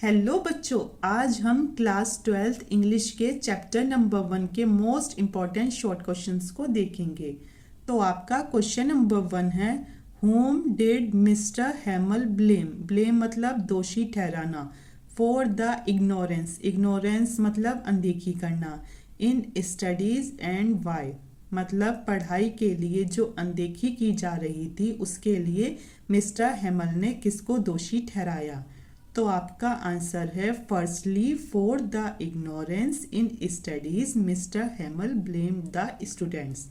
Hello बच्चों, आज हम क्लास 12th इंग्लिश के चैप्टर नंबर 1 के मोस्ट इम्पॉर्टेंट शॉर्ट क्वेश्चंस को देखेंगे। तो आपका क्वेश्चन नंबर 1 है, home did mister हैमल blame. Blame मतलब दोषी ठहराना। फॉर द इग्नोरेंस, इग्नोरेंस मतलब अनदेखी करना। इन स्टडीज एंड वाई मतलब पढ़ाई के लिए जो अनदेखी की जा रही थी उसके लिए मिस्टर हैमल ने किसको दोषी ठहराया। तो आपका आंसर है firstly for the ignorance in studies mister हैमल blame the students.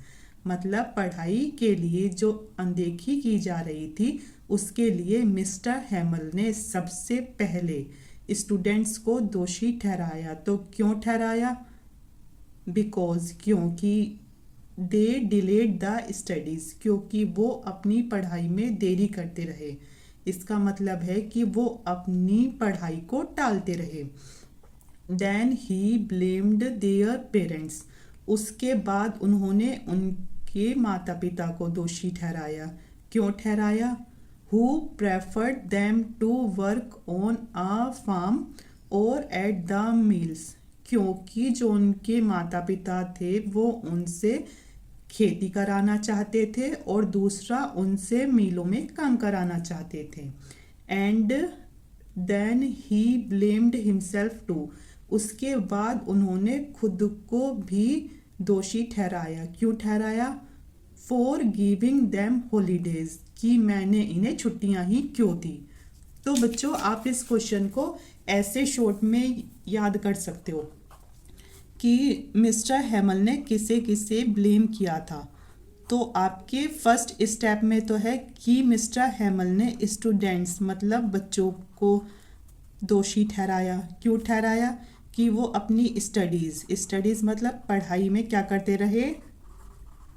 मतलब पढ़ाई के लिए जो अनदेखी की जा रही थी उसके लिए मिस्टर हैमल ने सबसे पहले स्टूडेंट्स को दोषी ठहराया। तो क्यों ठहराया? बिकॉज क्योंकि दे डिलेड द स्टडीज, क्योंकि वो अपनी पढ़ाई में देरी करते रहे। इसका मतलब है कि वो अपनी पढ़ाई को टालते रहे। Then he blamed their parents, उसके बाद उन्होंने उनके माता पिता को दोषी ठहराया। क्यों ठहराया? Who preferred them to work on a farm और एट द मिल्स, क्योंकि जो उनके माता पिता थे वो उनसे खेती कराना चाहते थे और दूसरा उनसे मिलों में काम कराना चाहते थे। And then he blamed himself too, उसके बाद उन्होंने खुद को भी दोषी ठहराया। क्यों ठहराया? फॉर गिविंग देम हॉलीडेज, कि मैंने इन्हें छुट्टियां ही क्यों दी। तो बच्चों, आप इस क्वेश्चन को ऐसे शॉर्ट में याद कर सकते हो कि मिस्टर हैमल ने किसे किसे ब्लेम किया था। तो आपके फर्स्ट स्टेप में तो है कि मिस्टर हैमल ने स्टूडेंट्स मतलब बच्चों को दोषी ठहराया। क्यों ठहराया? कि वो अपनी स्टडीज़ मतलब पढ़ाई में क्या करते रहे?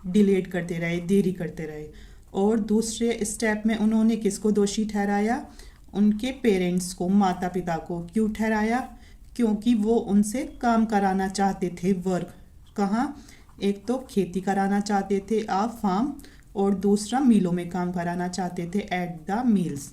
डिलेट करते रहे, देरी करते रहे। और दूसरे स्टेप में उन्होंने किसको दोषी ठहराया? उनके पेरेंट्स को, माता पिता को। क्यों ठहराया? क्योंकि वो उनसे काम कराना चाहते थे। वर्क कहाँ? एक तो खेती कराना चाहते थे आप फार्म, और दूसरा मिलों में काम कराना चाहते थे एट द मिल्स।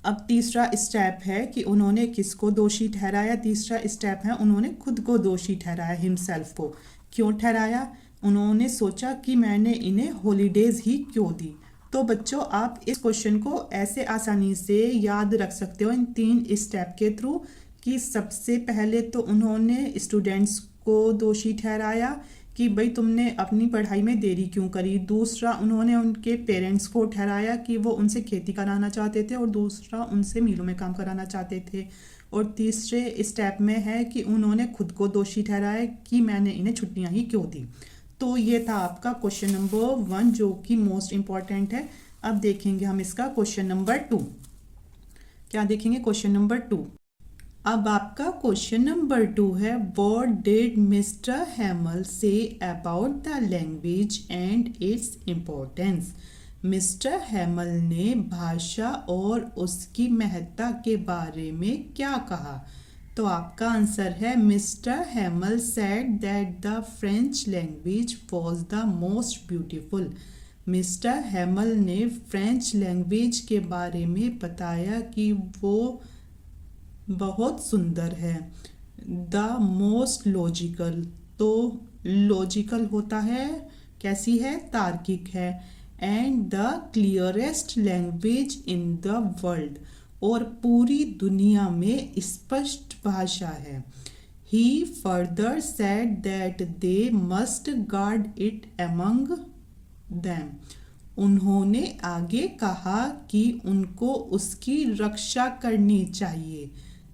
अब तीसरा स्टेप है कि उन्होंने किसको दोषी ठहराया। तीसरा स्टेप है उन्होंने खुद को दोषी ठहराया, हिमसेल्फ को। क्यों ठहराया? उन्होंने सोचा कि मैंने इन्हें हॉलीडेज ही क्यों दी। तो बच्चों, आप इस क्वेश्चन को ऐसे आसानी से याद रख सकते हो इन 3 स्टेप के थ्रू कि सबसे पहले तो उन्होंने स्टूडेंट्स को दोषी ठहराया कि भाई तुमने अपनी पढ़ाई में देरी क्यों करी। दूसरा, उन्होंने उनके पेरेंट्स को ठहराया कि वो उनसे खेती कराना चाहते थे और दूसरा उनसे मिलों में काम कराना चाहते थे। और तीसरे स्टेप में है कि उन्होंने खुद को दोषी ठहराया कि मैंने इन्हें छुट्टियां ही क्यों दी। तो ये था आपका क्वेश्चन नंबर 1 जो कि मोस्ट इम्पॉर्टेंट है। अब देखेंगे हम इसका क्वेश्चन नंबर 2। क्या देखेंगे? Question number 2। अब आपका क्वेश्चन नंबर 2 है, what did mister हैमल say about the language and its importance. Mister हैमल ने भाषा और उसकी महत्ता के बारे में क्या कहा। तो आपका आंसर है, mister हैमल said that the French language was the most beautiful. Mister हैमल ने फ्रेंच लैंग्वेज के बारे में बताया कि वो बहुत सुंदर है। द मोस्ट लॉजिकल, तो लॉजिकल होता है, कैसी है? तार्किक है। And the clearest language in the world, और पूरी दुनिया में स्पष्ट भाषा है। He further said that they must guard it among them. उन्होंने आगे कहा कि उनको उसकी रक्षा करनी चाहिए।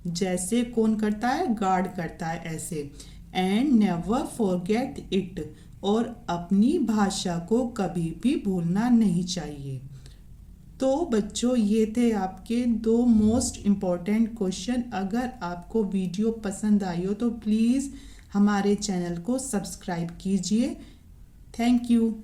जैसे कौन करता है? गार्ड करता है, ऐसे। एंड नेवर फॉरगेट इट, और अपनी भाषा को कभी भी भूलना नहीं चाहिए। तो बच्चों, ये थे आपके 2 मोस्ट इम्पॉर्टेंट क्वेश्चन। अगर आपको वीडियो पसंद आई हो तो प्लीज़ हमारे चैनल को सब्सक्राइब कीजिए। Thank you.